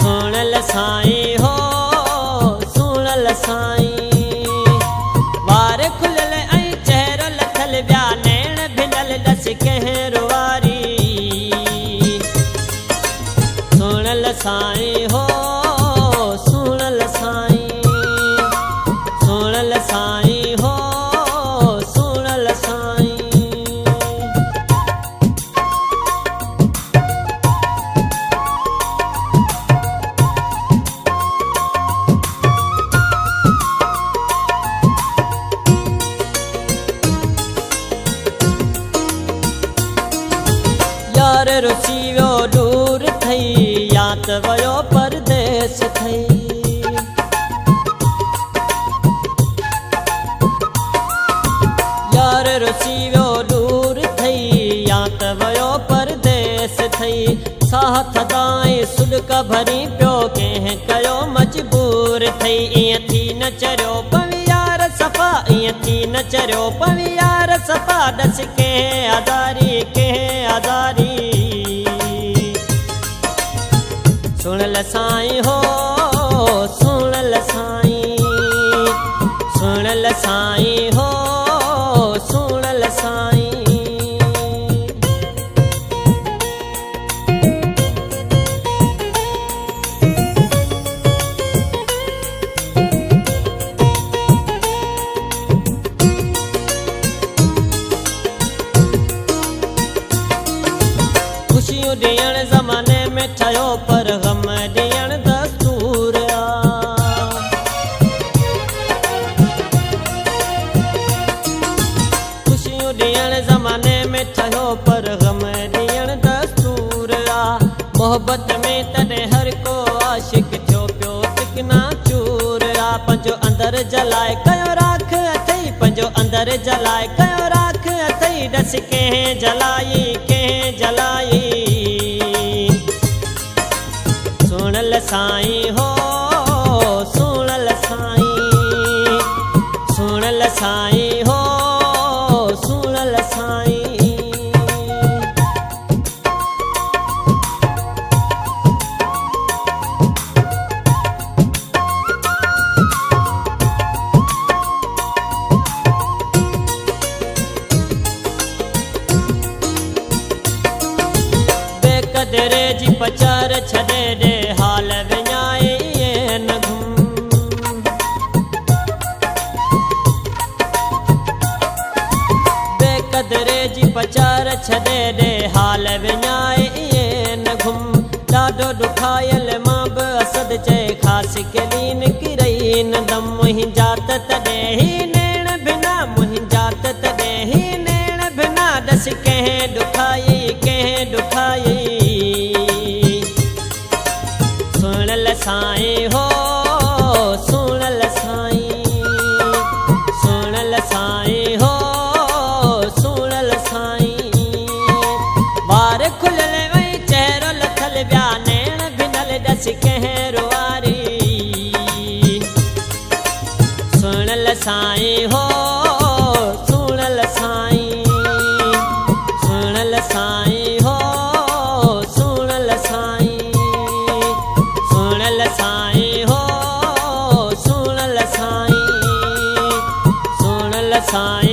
सुणल साईं हो सुणल साईं। वार खुलल ऐं चेहरो लथल ॿिया नैण भिनल ॾस कंहिं वारी। सुणल साईं हो सुणल साईं। सुणल साईं हो सुणल साईं। यार रुसी वियो दूर थई या त वियो परदेस थई। यार रुसी वियो दूर थई या त वियो परदेस थई। साह थदाई सुॾक भरी पियो कंहिं कयो मजबूर थई। ईअं थी न चरियो पवी यार सफ़ा ईअं थी न चरियो पवी यार सफ़ा ॾस कंहिं आज़ारी कंहिं आज़ारी। सुणल साईं हो सुणल साईं। सुणल साईं हो सुणल साईं। खुशियूं ॾियण ज़माने में ठहियो पर ग़म ॾियण दस्तूर आ। खुशियूं ॾियण ज़माने में ठहियो पर ग़म ॾियण दस्तूर आ। मोहबत में तॾहिं हर को आशिक थियो पियो चिकना चूर आ। पंहिंजो अंदर जलाए कयो राख अथई पंहिंजो अंदर जलाए कयो राख अथई। ॾस कंहिं जलाई कंहिं जलाई। सुणल साईं हो सुणल साईं। सुणल साईं हो सुणल साईं। बेकदरे जी पचार छॾे ॾे हाल विञाए न घुम। बेकदरे जी पचार छॾे ॾे हाल विञाए न घुम। ॾाढो ॾुखायल मां बि असद चए ख़ासि केली निकिरई न दम। मुंहिंजा त तॾहिं ई नैण बिना मुंहिंजा त तॾहिं ई नैण बिना। ॾस कंहिं ॾुखाई कंहिं ॾुखाई। सुणल साईं हो सुणल साईं। सुणल साईं हो सुणल साईं। वार खुलल वई चेहरो लथल ॿिया नैण भिनल ॾस कंहिं वारी। सुणल साईं हो सुणल साईं। सुणल साईं हो सुणल साईं। सुणल साईं हो सुणल साईं। सुणल साईं।